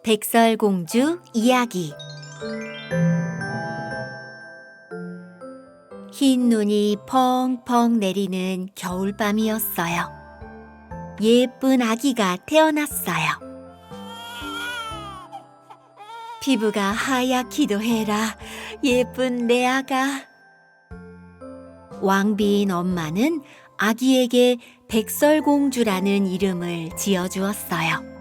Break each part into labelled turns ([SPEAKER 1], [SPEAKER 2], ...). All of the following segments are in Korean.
[SPEAKER 1] 백설공주 이야기. 흰 눈이 펑펑 내리는 겨울밤이었어요. 예쁜 아기가 태어났어요. 피부가 하얗기도 해라, 예쁜 내 아가. 왕비인 엄마는 아기에게 백설공주라는 이름을 지어주었어요.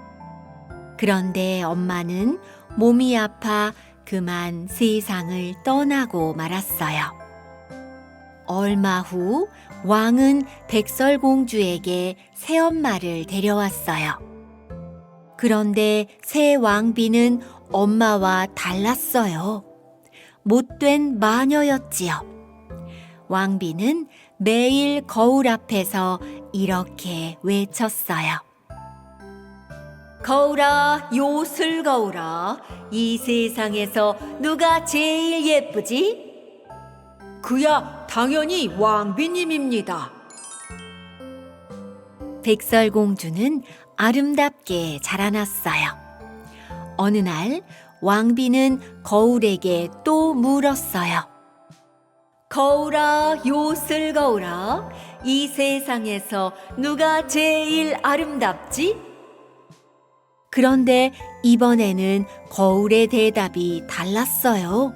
[SPEAKER 1] 그런데 엄마는 몸이 아파 그만 세상을 떠나고 말았어요. 얼마 후 왕은 백설공주에게 새엄마를 데려왔어요. 그런데 새 왕비는 엄마와 달랐어요. 못된 마녀였지요. 왕비는 매일 거울 앞에서 이렇게 외쳤어요. 거울아, 요술 거울아, 이 세상에서 누가 제일 예쁘지?
[SPEAKER 2] 그야 당연히 왕비님입니다.
[SPEAKER 1] 백설공주는 아름답게 자라났어요. 어느 날 왕비는 거울에게 또 물었어요. 거울아, 요술 거울아, 이 세상에서 누가 제일 아름답지? 그런데 이번에는 거울의 대답이 달랐어요.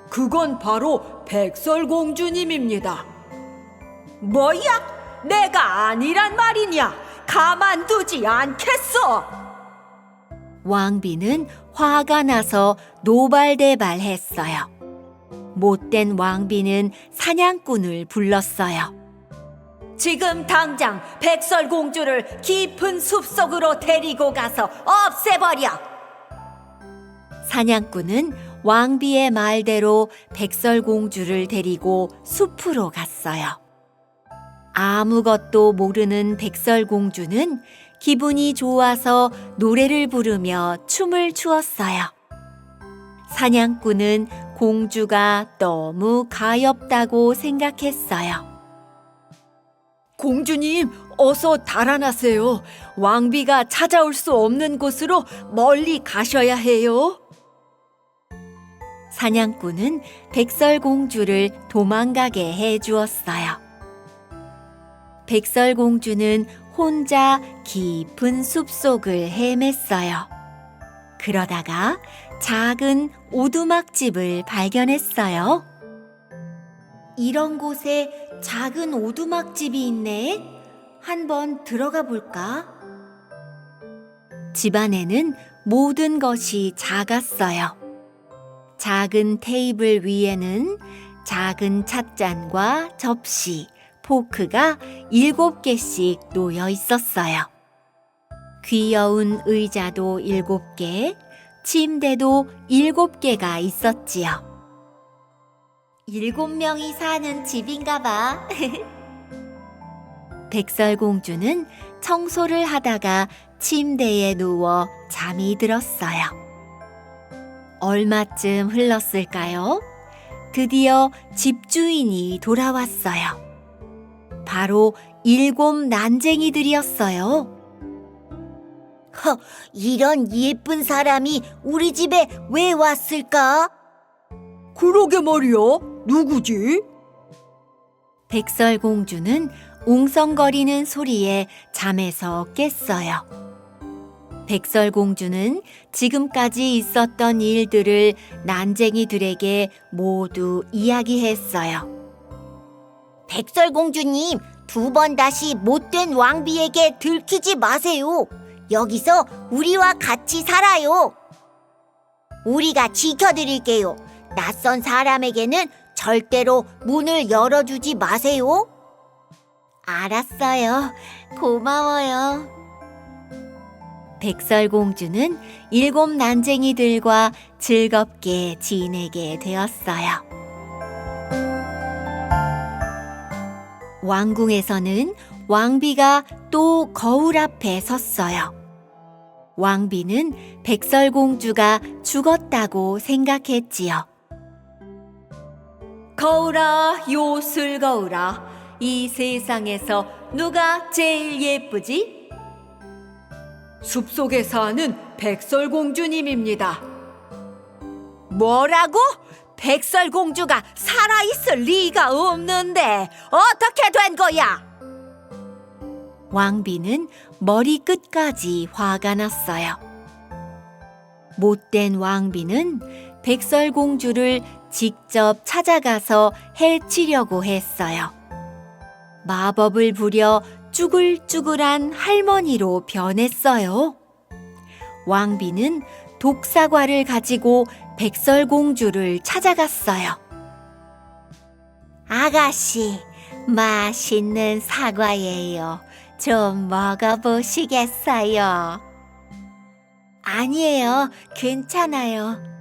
[SPEAKER 2] 그건 바로 백설공주님입니다. 뭐야? 내가 아니란 말이냐? 가만두지 않겠어!
[SPEAKER 1] 왕비는 화가 나서 노발대발했어요. 못된 왕비는 사냥꾼을 불렀어요.
[SPEAKER 2] 지금 당장 백설공주를 깊은 숲속으로 데리고 가서 없애버려!
[SPEAKER 1] 사냥꾼은 왕비의 말대로 백설공주를 데리고 숲으로 갔어요. 아무것도 모르는 백설공주는 기분이 좋아서 노래를 부르며 춤을 추었어요. 사냥꾼은 공주가 너무 가엾다고 생각했어요.
[SPEAKER 2] 공주님, 어서 달아나세요. 왕비가 찾아올 수 없는 곳으로 멀리 가셔야 해요.
[SPEAKER 1] 사냥꾼은 백설공주를 도망가게 해주었어요. 백설공주는 혼자 깊은 숲속을 헤맸어요. 그러다가 작은 오두막집을 발견했어요. 이런 곳에 작은 오두막집이 있네. 한번 들어가 볼까? 집 안에는 모든 것이 작았어요. 작은 테이블 위에는 작은 찻잔과 접시, 포크가 7개씩 놓여 있었어요. 귀여운 의자도 7개, 침대도 7개가 있었지요. 7명이 사는 집인가 봐. 백설공주는 청소를 하다가 침대에 누워 잠이 들었어요. 얼마쯤 흘렀을까요? 드디어 집주인이 돌아왔어요. 바로 7 난쟁이들이었어요. 이런 예쁜 사람이 우리 집에 왜 왔을까?
[SPEAKER 2] 그러게 말이야. 누구지?
[SPEAKER 1] 백설공주는 웅성거리는 소리에 잠에서 깼어요. 백설공주는 지금까지 있었던 일들을 난쟁이들에게 모두 이야기했어요.
[SPEAKER 3] 백설공주님, 2번 다시 못된 왕비에게 들키지 마세요. 여기서 우리와 같이 살아요. 우리가 지켜드릴게요. 낯선 사람에게는 절대로 문을 열어주지 마세요.
[SPEAKER 1] 알았어요. 고마워요. 백설공주는 7 난쟁이들과 즐겁게 지내게 되었어요. 왕궁에서는 왕비가 또 거울 앞에 섰어요. 왕비는 백설공주가 죽었다고 생각했지요.
[SPEAKER 2] 거울아, 요술 거울아, 이 세상에서 누가 제일 예쁘지? 숲속에 사는 백설공주님입니다.
[SPEAKER 3] 뭐라고? 백설공주가 살아있을 리가 없는데 어떻게 된 거야?
[SPEAKER 1] 왕비는 머리끝까지 화가 났어요. 못된 왕비는 백설공주를 직접 찾아가서 해치려고 했어요. 마법을 부려 쭈글쭈글한 할머니로 변했어요. 왕비는 독사과를 가지고 백설공주를 찾아갔어요.
[SPEAKER 3] 아가씨, 맛있는 사과예요. 좀 먹어보시겠어요?
[SPEAKER 1] 아니에요. 괜찮아요.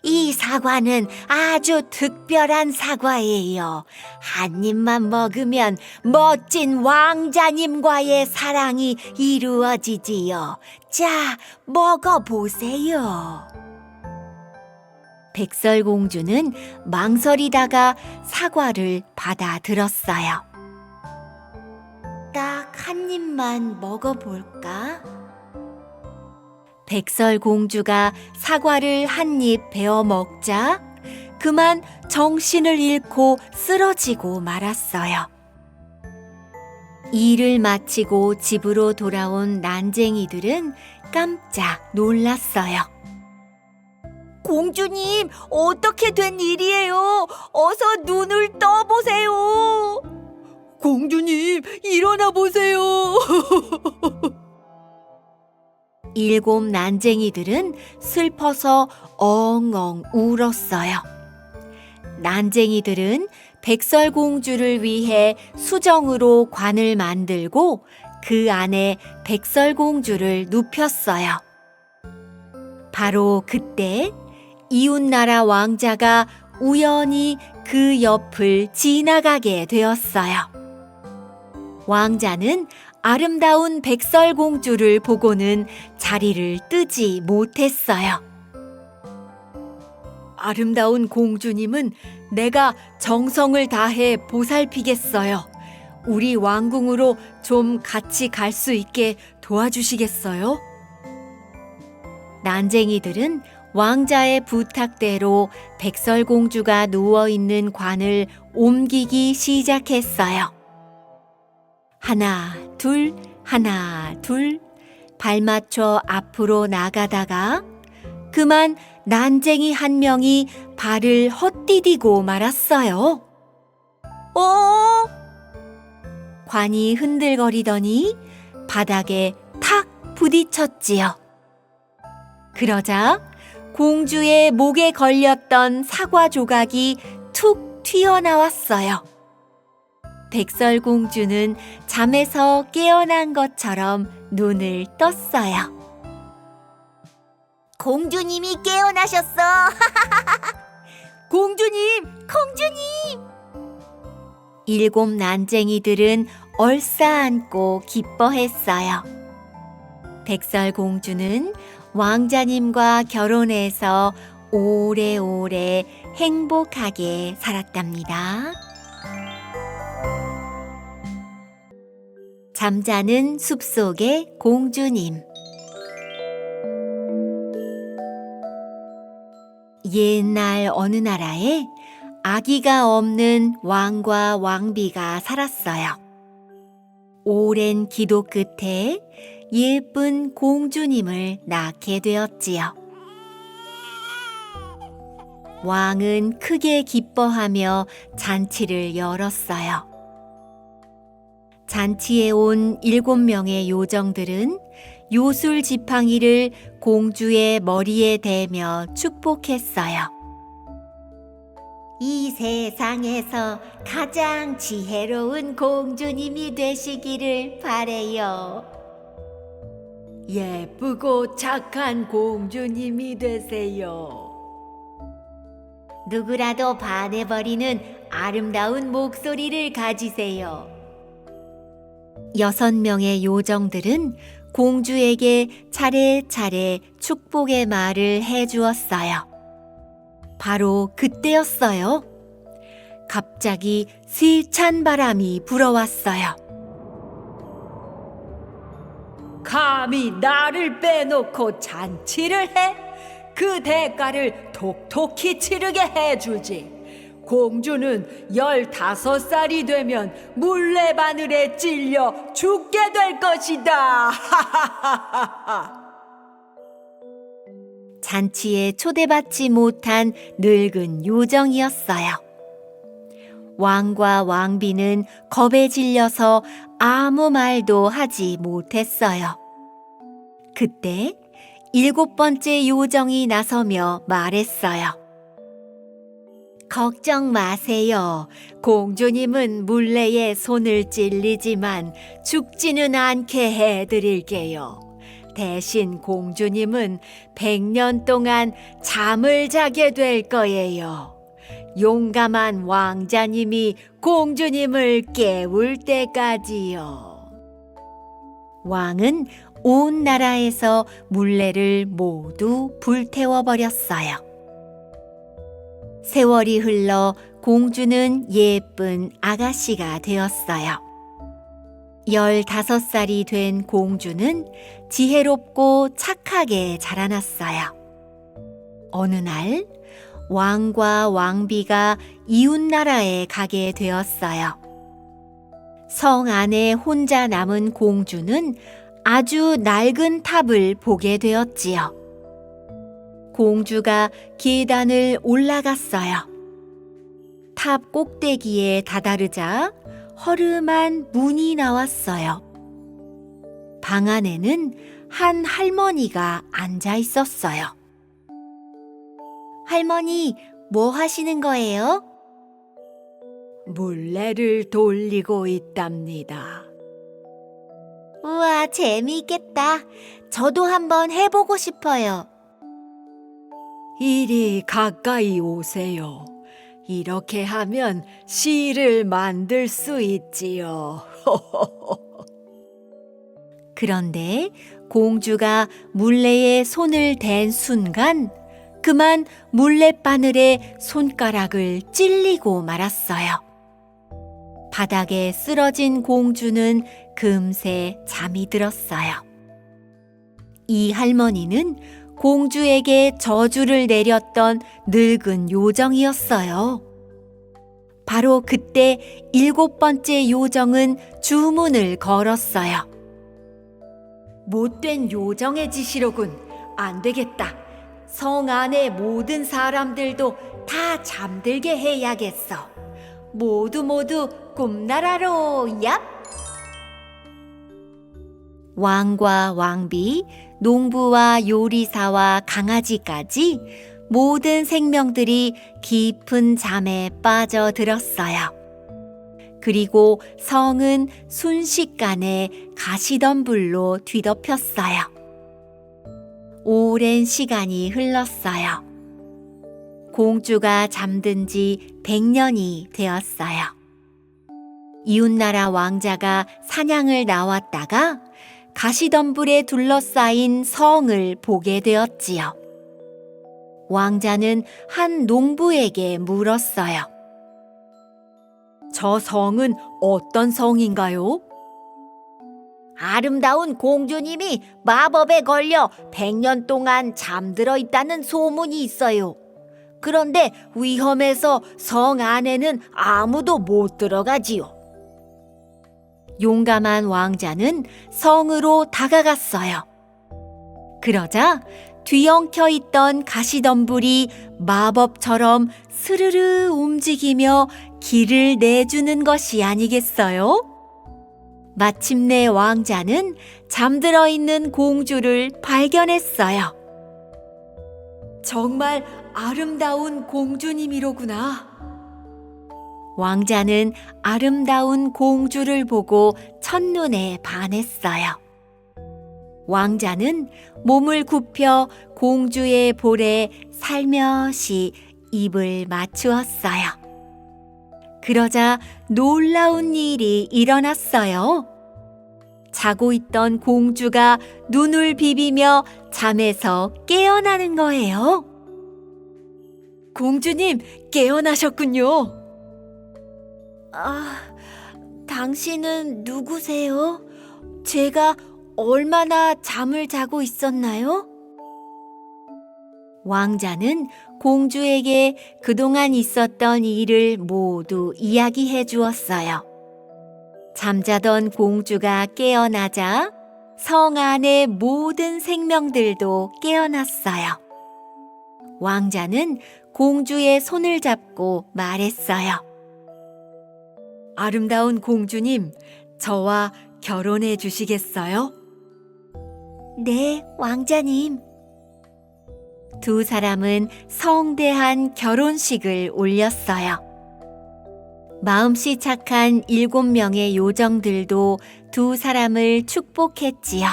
[SPEAKER 3] 이 사과는 아주 특별한 사과예요. 한 입만 먹으면 멋진 왕자님과의 사랑이 이루어지지요. 자, 먹어보세요.
[SPEAKER 1] 백설공주는 망설이다가 사과를 받아들었어요. 딱 한 입만 먹어볼까? 백설공주가 사과를 한 입 베어 먹자 그만 정신을 잃고 쓰러지고 말았어요. 일을 마치고 집으로 돌아온 난쟁이들은 깜짝 놀랐어요.
[SPEAKER 3] 공주님, 어떻게 된 일이에요? 어서 눈을 떠보세요.
[SPEAKER 2] 공주님, 일어나 보세요.
[SPEAKER 1] 일곱 난쟁이들은 슬퍼서 엉엉 울었어요. 난쟁이들은 백설공주를 위해 수정으로 관을 만들고 그 안에 백설공주를 눕혔어요. 바로 그때 이웃나라 왕자가 우연히 그 옆을 지나가게 되었어요. 왕자는 아름다운 백설공주를 보고는 자리를 뜨지 못했어요.
[SPEAKER 2] 아름다운 공주님은 내가 정성을 다해 보살피겠어요. 우리 왕궁으로 좀 같이 갈 수 있게 도와주시겠어요?
[SPEAKER 1] 난쟁이들은 왕자의 부탁대로 백설공주가 누워있는 관을 옮기기 시작했어요. 하나, 둘, 하나, 둘, 발맞춰 앞으로 나가다가 그만 난쟁이 한 명이 발을 헛디디고 말았어요. 관이 흔들거리더니 바닥에 탁 부딪혔지요. 그러자 공주의 목에 걸렸던 사과 조각이 툭 튀어나왔어요. 백설공주는 잠에서 깨어난 것처럼 눈을 떴어요.
[SPEAKER 3] 공주님이 깨어나셨어.
[SPEAKER 2] 공주님,
[SPEAKER 1] 일곱 난쟁이들은 얼싸안고 기뻐했어요. 백설공주는 왕자님과 결혼해서 오래오래 행복하게 살았답니다. 잠자는 숲속의 공주님. 옛날 어느 나라에 아기가 없는 왕과 왕비가 살았어요. 오랜 기도 끝에 예쁜 공주님을 낳게 되었지요. 왕은 크게 기뻐하며 잔치를 열었어요. 잔치에 온 7명의 요정들은 요술 지팡이를 공주의 머리에 대며 축복했어요. 이 세상에서 가장 지혜로운 공주님이 되시기를 바래요.
[SPEAKER 2] 예쁘고 착한 공주님이 되세요.
[SPEAKER 1] 누구라도 반해버리는 아름다운 목소리를 가지세요. 6명의 요정들은 공주에게 차례차례 축복의 말을 해주었어요. 바로 그때였어요. 갑자기 세찬 바람이 불어왔어요.
[SPEAKER 2] 감히 나를 빼놓고 잔치를 해? 그 대가를 톡톡히 치르게 해주지. 공주는 15살이 되면 물레바늘에 찔려 죽게 될 것이다.
[SPEAKER 3] 잔치에 초대받지 못한 늙은 요정이었어요. 왕과 왕비는 겁에 질려서 아무 말도 하지 못했어요. 그때 7번째 요정이 나서며 말했어요. 걱정 마세요. 공주님은 물레에 손을 찔리지만 죽지는 않게 해드릴게요. 대신 공주님은 100년 동안 잠을 자게 될 거예요. 용감한 왕자님이 공주님을 깨울 때까지요. 왕은 온 나라에서 물레를 모두 불태워버렸어요. 세월이 흘러 공주는 예쁜 아가씨가 되었어요. 15살이 된 공주는 지혜롭고 착하게 자라났어요. 어느 날 왕과 왕비가 이웃나라에 가게 되었어요. 성 안에 혼자 남은 공주는 아주 낡은 탑을 보게 되었지요. 공주가 계단을 올라갔어요. 탑 꼭대기에 다다르자 허름한 문이 나왔어요. 방 안에는 한 할머니가 앉아 있었어요. 할머니, 뭐 하시는 거예요?
[SPEAKER 2] 물레를 돌리고 있답니다.
[SPEAKER 3] 우와, 재미있겠다. 저도 한번 해보고 싶어요.
[SPEAKER 2] 이리 가까이 오세요. 이렇게 하면 실을 만들 수 있지요.
[SPEAKER 3] 그런데 공주가 물레에 손을 댄 순간 그만 물레바늘에 손가락을 찔리고 말았어요. 바닥에 쓰러진 공주는 금세 잠이 들었어요. 이 할머니는 공주에게 저주를 내렸던 늙은 요정이었어요. 바로 그때 7번째 요정은 주문을 걸었어요.
[SPEAKER 2] 못된 요정의 짓이로군. 안 되겠다. 성 안의 모든 사람들도 다 잠들게 해야겠어. 모두 꿈나라로 얍!
[SPEAKER 3] 왕과 왕비, 농부와 요리사와 강아지까지 모든 생명들이 깊은 잠에 빠져들었어요. 그리고 성은 순식간에 가시덤불로 뒤덮였어요. 오랜 시간이 흘렀어요. 공주가 잠든 지 100년이 되었어요. 이웃나라 왕자가 사냥을 나왔다가 가시덤불에 둘러싸인 성을 보게 되었지요. 왕자는 한 농부에게 물었어요.
[SPEAKER 2] 저 성은 어떤 성인가요?
[SPEAKER 3] 아름다운 공주님이 마법에 걸려 100년 동안 잠들어 있다는 소문이 있어요. 그런데 위험해서 성 안에는 아무도 못 들어가지요. 용감한 왕자는 성으로 다가갔어요. 그러자 뒤엉켜 있던 가시덤불이 마법처럼 스르르 움직이며 길을 내주는 것이 아니겠어요? 마침내 왕자는 잠들어 있는 공주를 발견했어요.
[SPEAKER 2] 정말 아름다운 공주님이로구나.
[SPEAKER 3] 왕자는 아름다운 공주를 보고 첫눈에 반했어요. 왕자는 몸을 굽혀 공주의 볼에 살며시 입을 맞추었어요. 그러자 놀라운 일이 일어났어요. 자고 있던 공주가 눈을 비비며 잠에서 깨어나는 거예요.
[SPEAKER 2] 공주님, 깨어나셨군요.
[SPEAKER 3] 당신은 누구세요? 제가 얼마나 잠을 자고 있었나요? 왕자는 공주에게 그동안 있었던 일을 모두 이야기해 주었어요. 잠자던 공주가 깨어나자 성 안의 모든 생명들도 깨어났어요. 왕자는 공주의 손을 잡고 말했어요.
[SPEAKER 2] 아름다운 공주님, 저와 결혼해 주시겠어요?
[SPEAKER 3] 네, 왕자님. 두 사람은 성대한 결혼식을 올렸어요. 마음씨 착한 7명의 요정들도 두 사람을 축복했지요.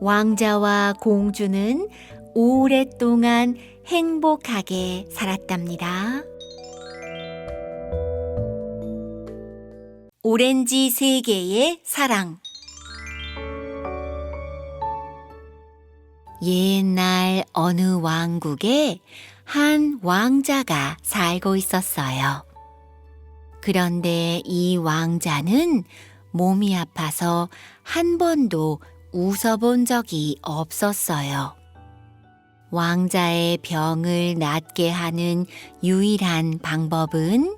[SPEAKER 3] 왕자와 공주는 오랫동안 행복하게 살았답니다. 오렌지 3개의 사랑. 옛날 어느 왕국에 한 왕자가 살고 있었어요. 그런데 이 왕자는 몸이 아파서 한 번도 웃어본 적이 없었어요. 왕자의 병을 낫게 하는 유일한 방법은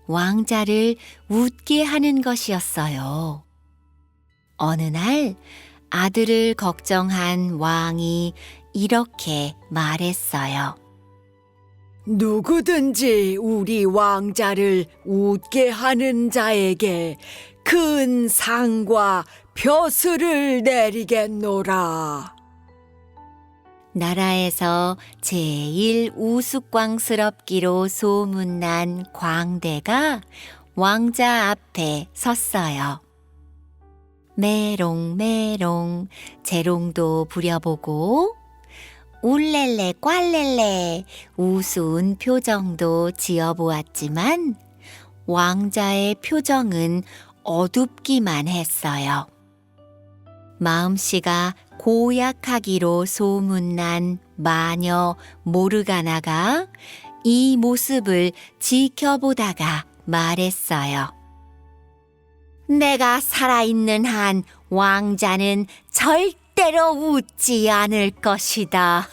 [SPEAKER 3] 왕자를 웃게 하는 것이었어요. 어느 날 아들을 걱정한 왕이 이렇게 말했어요.
[SPEAKER 2] 누구든지 우리 왕자를 웃게 하는 자에게 큰 상과 벼슬을 내리겠노라.
[SPEAKER 3] 나라에서 제일 우스꽝스럽기로 소문난 광대가 왕자 앞에 섰어요. 메롱메롱 재롱도 부려보고 울렐레 꽐렐레 우스운 표정도 지어보았지만 왕자의 표정은 어둡기만 했어요. 마음씨가 고약하기로 소문난 마녀 모르가나가 이 모습을 지켜보다가 말했어요. 내가 살아있는 한 왕자는 절대로 웃지 않을 것이다.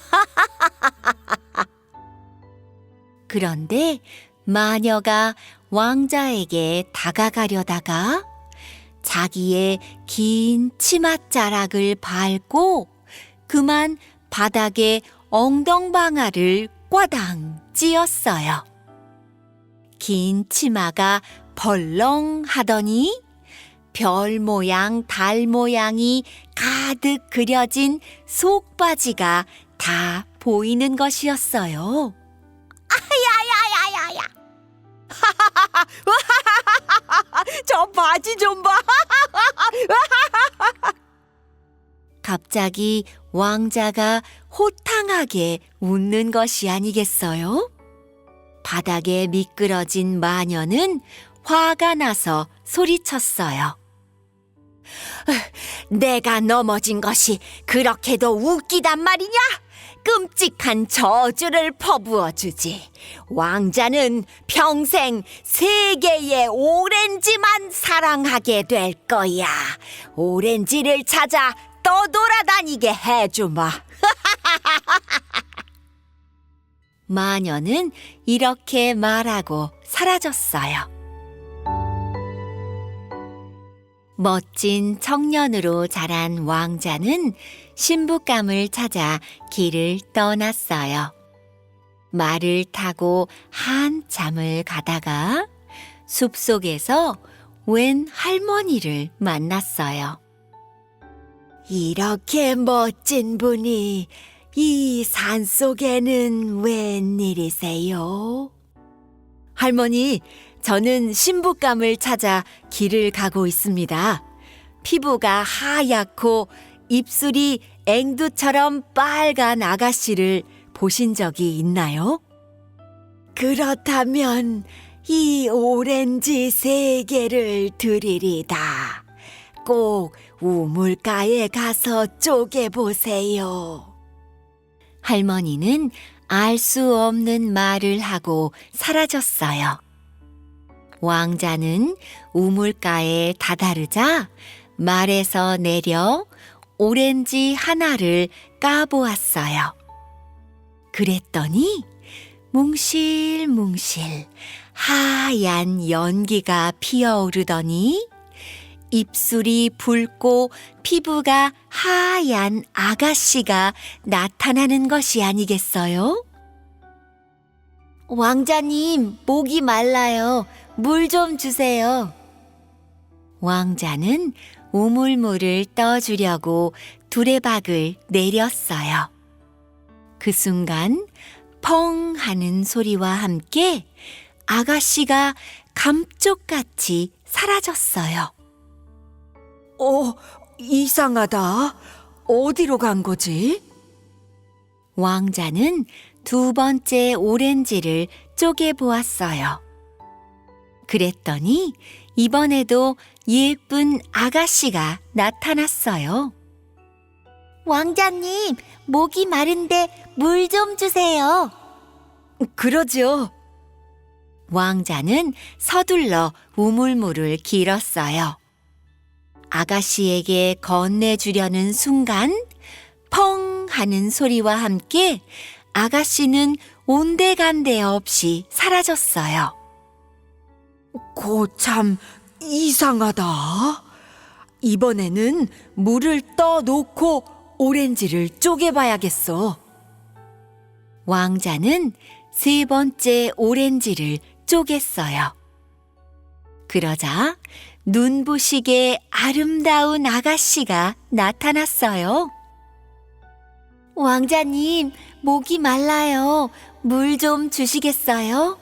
[SPEAKER 3] 그런데 마녀가 왕자에게 다가가려다가 자기의 긴 치맛자락을 밟고 그만 바닥에 엉덩방아를 꽈당 찧었어요. 긴 치마가 벌렁 하더니 별 모양, 달 모양이 가득 그려진 속바지가 다 보이는 것이었어요.
[SPEAKER 1] 야야야야야.
[SPEAKER 2] 저 바지 좀 봐.
[SPEAKER 3] 갑자기 왕자가 호탕하게 웃는 것이 아니겠어요? 바닥에 미끄러진 마녀는 화가 나서 소리쳤어요. 내가 넘어진 것이 그렇게도 웃기단 말이냐? 끔찍한 저주를 퍼부어 주지. 왕자는 평생 3개의 오렌지만 사랑하게 될 거야. 오렌지를 찾아 떠돌아다니게 해주마. 마녀는 이렇게 말하고 사라졌어요. 멋진 청년으로 자란 왕자는 신부감을 찾아 길을 떠났어요. 말을 타고 한참을 가다가 숲속에서 웬 할머니를 만났어요. 이렇게 멋진 분이 이 산속에는 웬일이세요?
[SPEAKER 2] 할머니, 저는 신부감을 찾아 길을 가고 있습니다. 피부가 하얗고 입술이 앵두처럼 빨간 아가씨를 보신 적이 있나요?
[SPEAKER 3] 그렇다면 이 오렌지 3개를 드리리다. 꼭 우물가에 가서 쪼개보세요. 할머니는 알 수 없는 말을 하고 사라졌어요. 왕자는 우물가에 다다르자 말에서 내려 오렌지 하나를 까보았어요. 그랬더니 뭉실뭉실 하얀 연기가 피어오르더니 입술이 붉고 피부가 하얀 아가씨가 나타나는 것이 아니겠어요? 왕자님, 목이 말라요. 물 좀 주세요. 왕자는 우물물을 떠주려고 두레박을 내렸어요. 그 순간 펑 하는 소리와 함께 아가씨가 감쪽같이 사라졌어요.
[SPEAKER 2] 이상하다. 어디로 간 거지?
[SPEAKER 3] 왕자는 두 번째 오렌지를 쪼개보았어요. 그랬더니 이번에도 예쁜 아가씨가 나타났어요. 왕자님, 목이 마른데 물 좀 주세요.
[SPEAKER 2] 그러죠.
[SPEAKER 3] 왕자는 서둘러 우물물을 길었어요. 아가씨에게 건네주려는 순간 펑 하는 소리와 함께 아가씨는 온데간데 없이 사라졌어요.
[SPEAKER 2] 참 이상하다. 이번에는 물을 떠놓고 오렌지를 쪼개봐야겠어.
[SPEAKER 3] 왕자는 세 번째 오렌지를 쪼갰어요. 그러자 눈부시게 아름다운 아가씨가 나타났어요. 왕자님, 목이 말라요. 물 좀 주시겠어요?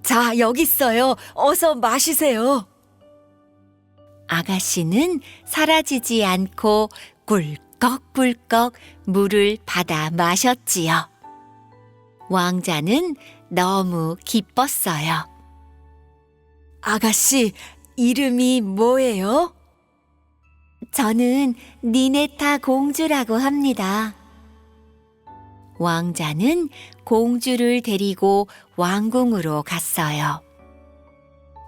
[SPEAKER 2] 자, 여기 있어요. 어서 마시세요.
[SPEAKER 3] 아가씨는 사라지지 않고 꿀꺽꿀꺽 물을 받아 마셨지요. 왕자는 너무 기뻤어요.
[SPEAKER 2] 아가씨, 이름이 뭐예요?
[SPEAKER 3] 저는 니네타 공주라고 합니다. 왕자는 공주를 데리고 왕궁으로 갔어요.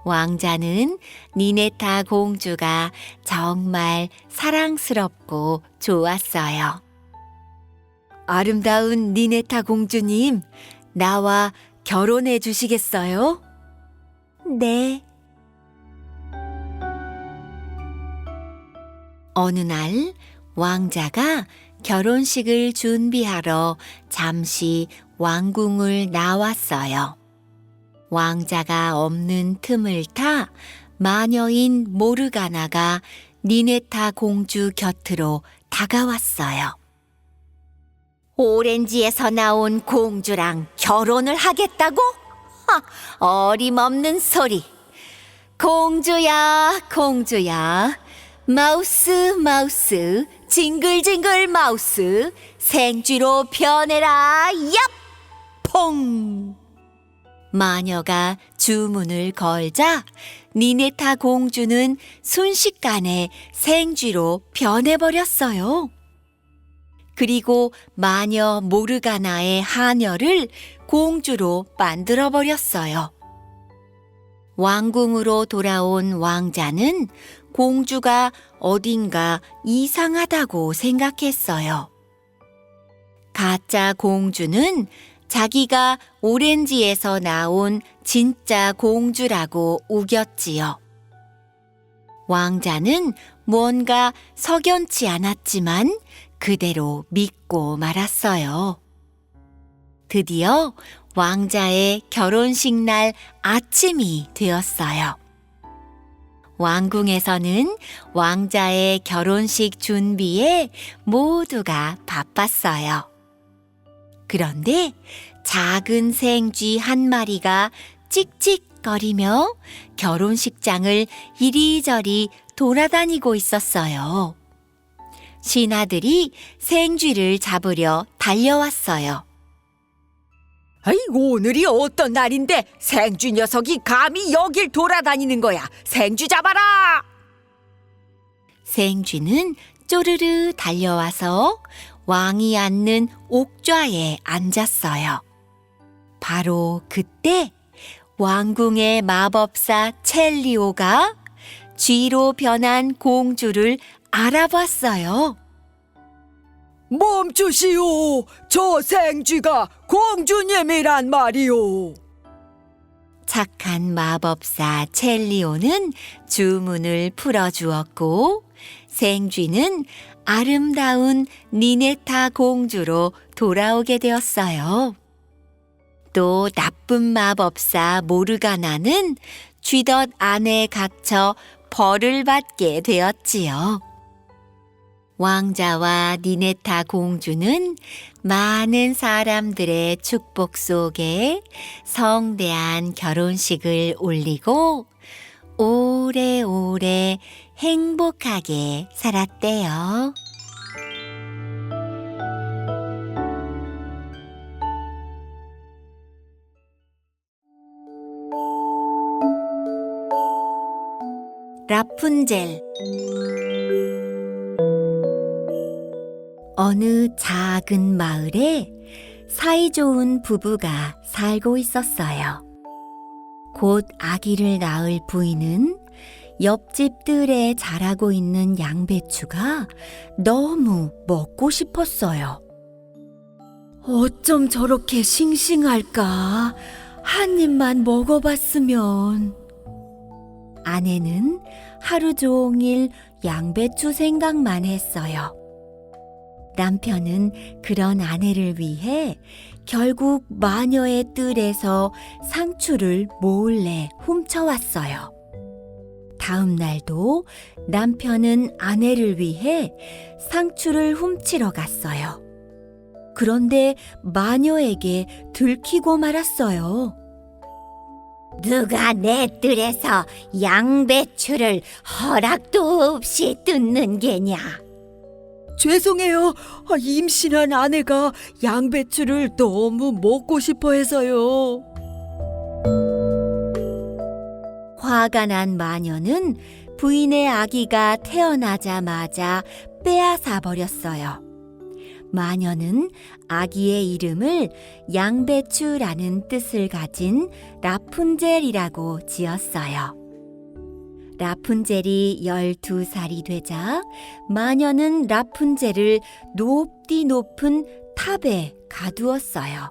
[SPEAKER 3] 왕자는 니네타 공주가 정말 사랑스럽고 좋았어요.
[SPEAKER 2] 아름다운 니네타 공주님, 나와 결혼해 주시겠어요?
[SPEAKER 3] 네. 어느 날 왕자가 결혼식을 준비하러 잠시 왕궁을 나왔어요. 왕자가 없는 틈을 타 마녀인 모르가나가 니네타 공주 곁으로 다가왔어요. 오렌지에서 나온 공주랑 결혼을 하겠다고? 어림없는 소리. 공주야, 공주야. 마우스, 마우스, 징글징글 마우스, 생쥐로 변해라, 얍! 퐁! 마녀가 주문을 걸자 니네타 공주는 순식간에 생쥐로 변해버렸어요. 그리고 마녀 모르가나의 하녀를 공주로 만들어버렸어요. 왕궁으로 돌아온 왕자는 공주가 어딘가 이상하다고 생각했어요. 가짜 공주는 자기가 오렌지에서 나온 진짜 공주라고 우겼지요. 왕자는 뭔가 석연치 않았지만 그대로 믿고 말았어요. 드디어 왕자의 결혼식 날 아침이 되었어요. 왕궁에서는 왕자의 결혼식 준비에 모두가 바빴어요. 그런데 작은 생쥐 한 마리가 찍찍거리며 결혼식장을 이리저리 돌아다니고 있었어요. 신하들이 생쥐를 잡으려 달려왔어요.
[SPEAKER 2] 아이고, 오늘이 어떤 날인데 생쥐 녀석이 감히 여길 돌아다니는 거야. 생쥐 잡아라!
[SPEAKER 3] 생쥐는 쪼르르 달려와서 왕이 앉는 옥좌에 앉았어요. 바로 그때 왕궁의 마법사 첼리오가 쥐로 변한 공주를 알아봤어요.
[SPEAKER 2] 멈추시오. 저 생쥐가 공주님이란 말이오.
[SPEAKER 3] 착한 마법사 첼리오는 주문을 풀어주었고 생쥐는 아름다운 니네타 공주로 돌아오게 되었어요. 또 나쁜 마법사 모르가나는 쥐덫 안에 갇혀 벌을 받게 되었지요. 왕자와 니네타 공주는 많은 사람들의 축복 속에 성대한 결혼식을 올리고 오래오래 행복하게 살았대요. 라푼젤. 어느 작은 마을에 사이좋은 부부가 살고 있었어요. 곧 아기를 낳을 부인은 옆집 뜰에 자라고 있는 양배추가 너무 먹고 싶었어요. 어쩜 저렇게 싱싱할까? 한 입만 먹어봤으면. 아내는 하루 종일 양배추 생각만 했어요. 남편은 그런 아내를 위해 결국 마녀의 뜰에서 상추를 몰래 훔쳐왔어요. 다음 날도 남편은 아내를 위해 상추를 훔치러 갔어요. 그런데 마녀에게 들키고 말았어요.
[SPEAKER 1] 누가 내 뜰에서 양배추를 허락도 없이 뜯는 게냐?
[SPEAKER 2] 죄송해요. 임신한 아내가 양배추를 너무 먹고 싶어 해서요.
[SPEAKER 3] 화가 난 마녀는 부인의 아기가 태어나자마자 빼앗아 버렸어요. 마녀는 아기의 이름을 양배추라는 뜻을 가진 라푼젤이라고 지었어요. 라푼젤이 12살이 되자 마녀는 라푼젤을 높디 높은 탑에 가두었어요.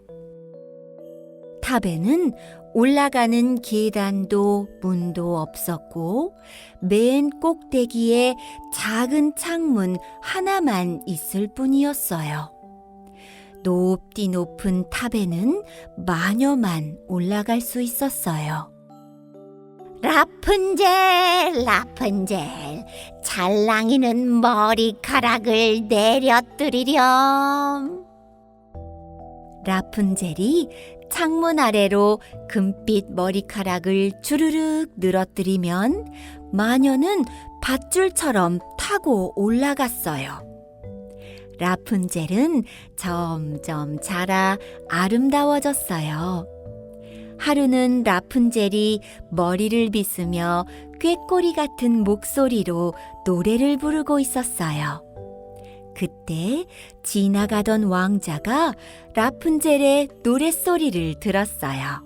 [SPEAKER 3] 탑에는 올라가는 계단도 문도 없었고 맨 꼭대기에 작은 창문 하나만 있을 뿐이었어요. 높디 높은 탑에는 마녀만 올라갈 수 있었어요.
[SPEAKER 1] 라푼젤, 라푼젤, 찰랑이는 머리카락을 내려뜨리렴.
[SPEAKER 3] 라푼젤이 창문 아래로 금빛 머리카락을 주르륵 늘어뜨리면 마녀는 밧줄처럼 타고 올라갔어요. 라푼젤은 점점 자라 아름다워졌어요. 하루는 라푼젤이 머리를 빗으며 꾀꼬리 같은 목소리로 노래를 부르고 있었어요. 그때 지나가던 왕자가 라푼젤의 노랫소리를 들었어요.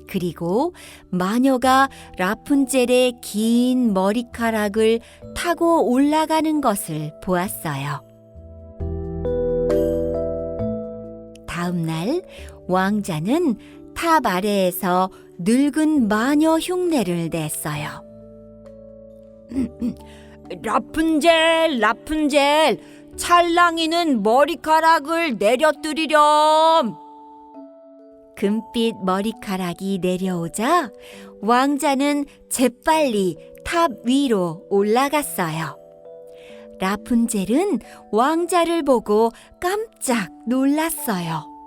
[SPEAKER 3] 그리고 마녀가 라푼젤의 긴 머리카락을 타고 올라가는 것을 보았어요. 다음 날 왕자는 탑 아래에서 늙은 마녀 흉내를 냈어요.
[SPEAKER 2] 라푼젤, 라푼젤, 찰랑이는 머리카락을 내려뜨리렴.
[SPEAKER 3] 금빛 머리카락이 내려오자 왕자는 재빨리 탑 위로 올라갔어요. 라푼젤은 왕자를 보고 깜짝 놀랐어요.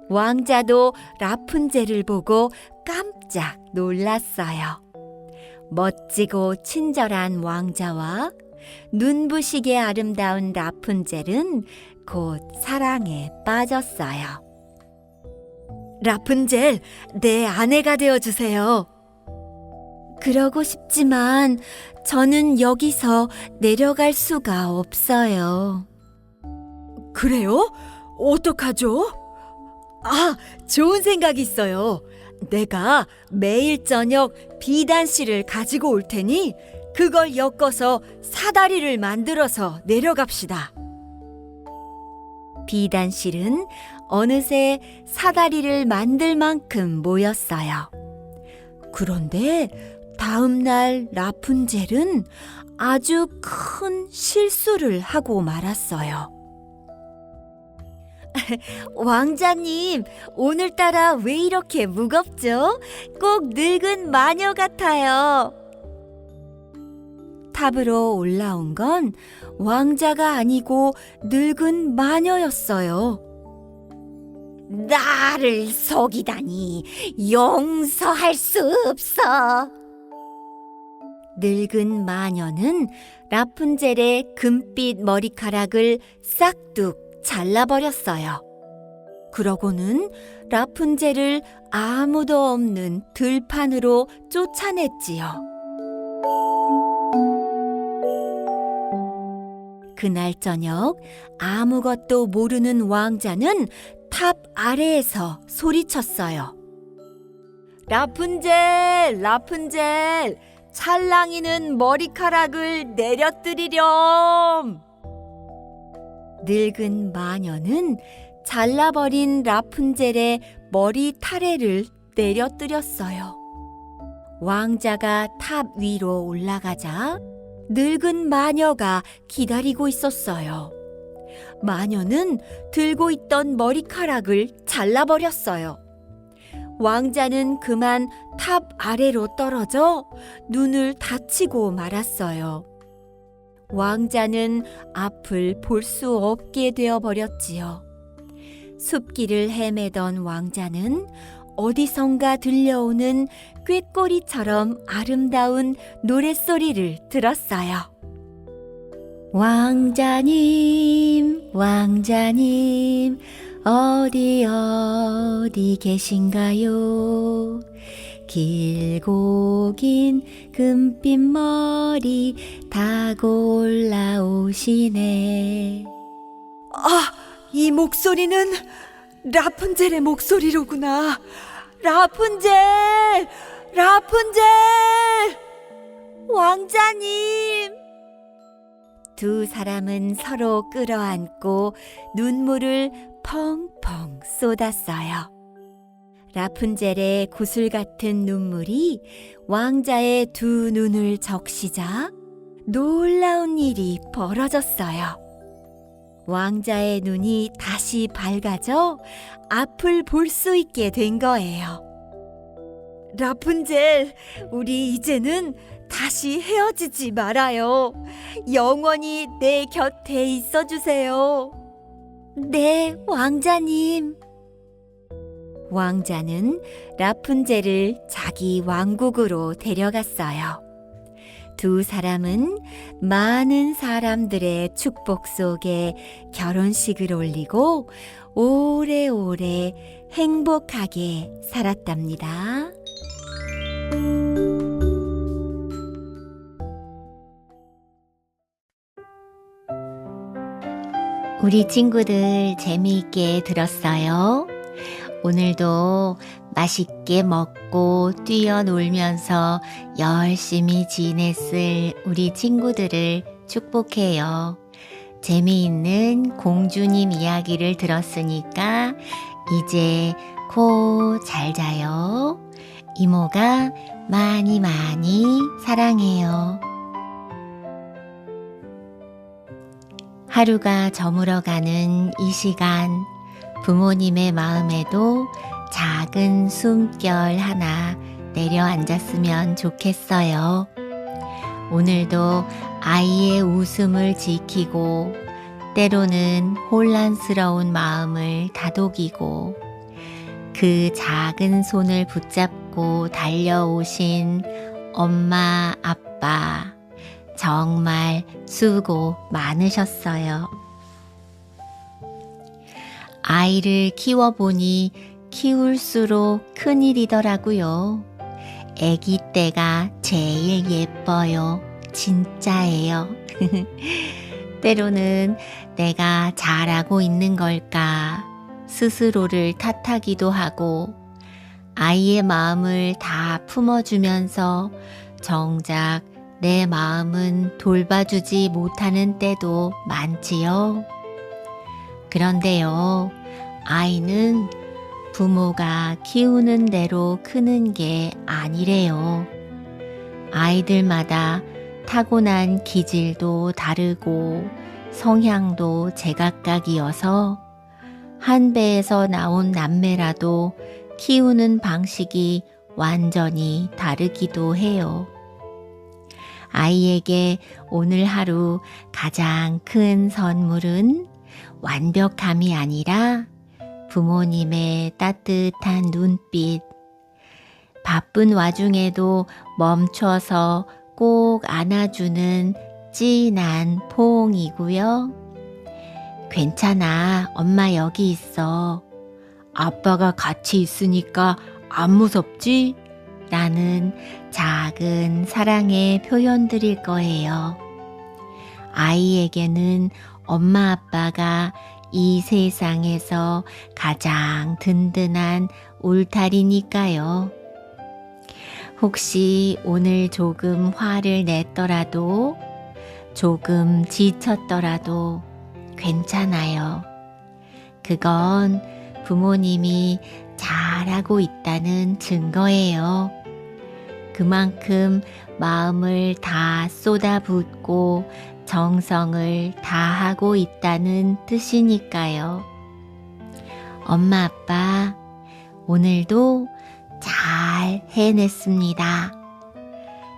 [SPEAKER 3] 왕자도 라푼젤을 보고 깜짝 놀랐어요. 멋지고 친절한 왕자와 눈부시게 아름다운 라푼젤은 곧 사랑에 빠졌어요.
[SPEAKER 2] 라푼젤, 내 아내가 되어주세요.
[SPEAKER 3] 그러고 싶지만 저는 여기서 내려갈 수가 없어요.
[SPEAKER 2] 그래요? 어떡하죠? 좋은 생각이 있어요. 내가 매일 저녁 비단씨를 가지고 올 테니 그걸 엮어서 사다리를 만들어서 내려갑시다. 비단실은 어느새 사다리를 만들 만큼 모였어요. 그런데 다음 날 라푼젤은 아주 큰 실수를 하고 말았어요. 왕자님, 오늘따라 왜 이렇게 무겁죠? 꼭 늙은 마녀 같아요. 탑으로 올라온 건 왕자가 아니고 늙은 마녀였어요.
[SPEAKER 3] 나를 속이다니 용서할 수 없어.
[SPEAKER 2] 늙은 마녀는 라푼젤의 금빛 머리카락을 싹둑 잘라버렸어요. 그러고는 라푼젤을 아무도 없는 들판으로 쫓아냈지요. 그날 저녁 아무것도 모르는 왕자는 탑 아래에서 소리쳤어요. 라푼젤, 라푼젤, 찰랑이는 머리카락을 내려뜨리렴. 늙은 마녀는 잘라버린 라푼젤의 머리 타래를 내려뜨렸어요. 왕자가 탑 위로 올라가자 늙은 마녀가 기다리고 있었어요. 마녀는 들고 있던 머리카락을 잘라버렸어요. 왕자는 그만 탑 아래로 떨어져 눈을 다치고 말았어요. 왕자는 앞을 볼 수 없게 되어버렸지요. 숲길을 헤매던 왕자는 어디선가 들려오는 꾀꼬리처럼 아름다운 노랫소리를 들었어요. 왕자님, 왕자님, 어디 계신가요? 길고 긴 금빛 머리 타고 올라오시네. 아, 이 목소리는 라푼젤의 목소리로구나. 라푼젤! 라푼젤! 왕자님! 두 사람은 서로 끌어안고 눈물을 펑펑 쏟았어요. 라푼젤의 구슬 같은 눈물이 왕자의 두 눈을 적시자 놀라운 일이 벌어졌어요. 왕자의 눈이 다시 밝아져 앞을 볼 수 있게 된 거예요. 라푼젤, 우리 이제는 다시 헤어지지 말아요. 영원히 내 곁에 있어 주세요. 네, 왕자님. 왕자는 라푼젤을 자기 왕국으로 데려갔어요. 두 사람은 많은 사람들의 축복 속에 결혼식을 올리고 오래오래 행복하게 살았답니다. 우리 친구들 재미있게 들었어요? 오늘도 맛있게 먹고 뛰어놀면서 열심히 지냈을 우리 친구들을 축복해요. 재미있는 공주님 이야기를 들었으니까 이제 코 잘 자요. 이모가 많이 많이 사랑해요. 하루가 저물어가는 이 시간, 부모님의 마음에도 작은 숨결 하나 내려앉았으면 좋겠어요. 오늘도 아이의 웃음을 지키고 때로는 혼란스러운 마음을 다독이고 그 작은 손을 붙잡고 달려오신 엄마, 아빠 정말 수고 많으셨어요. 아이를 키워보니 키울수록 큰일이더라고요. 아기 때가 제일 예뻐요. 진짜예요. 때로는 내가 잘하고 있는 걸까 스스로를 탓하기도 하고 아이의 마음을 다 품어주면서 정작
[SPEAKER 3] 내 마음은 돌봐주지 못하는 때도 많지요. 그런데요, 아이는 부모가 키우는 대로 크는 게 아니래요. 아이들마다 타고난 기질도 다르고 성향도 제각각이어서 한 배에서 나온 남매라도 키우는 방식이 완전히 다르기도 해요. 아이에게 오늘 하루 가장 큰 선물은 완벽함이 아니라 부모님의 따뜻한 눈빛, 바쁜 와중에도 멈춰서 꼭 안아주는 진한 포옹이고요. 괜찮아, 엄마 여기 있어. 아빠가 같이 있으니까 안 무섭지? 라는 작은 사랑의 표현들일 거예요. 아이에게는 엄마 아빠가 이 세상에서 가장 든든한 울타리니까요. 혹시 오늘 조금 화를 냈더라도, 조금 지쳤더라도 괜찮아요. 그건 부모님이 잘하고 있다는 증거예요. 그만큼 마음을 다 쏟아붓고 정성을 다하고 있다는 뜻이니까요. 엄마, 아빠, 오늘도 잘 해냈습니다.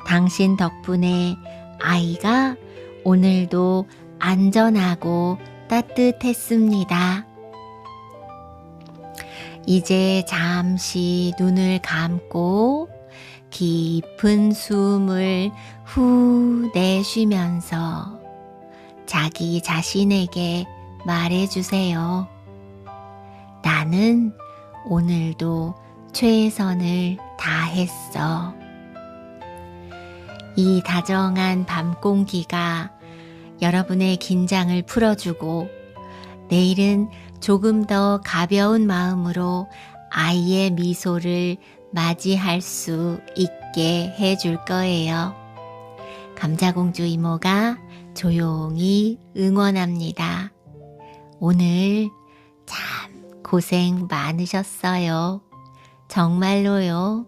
[SPEAKER 3] 당신 덕분에 아이가 오늘도 안전하고 따뜻했습니다. 이제 잠시 눈을 감고 깊은 숨을 후 내쉬면서 자기 자신에게 말해주세요. 나는 오늘도 최선을 다했어. 이 다정한 밤 공기가 여러분의 긴장을 풀어주고 내일은 조금 더 가벼운 마음으로 아이의 미소를 맞이할 수 있게 해줄 거예요. 감자공주 이모가 조용히 응원합니다. 오늘 참 고생 많으셨어요. 정말로요.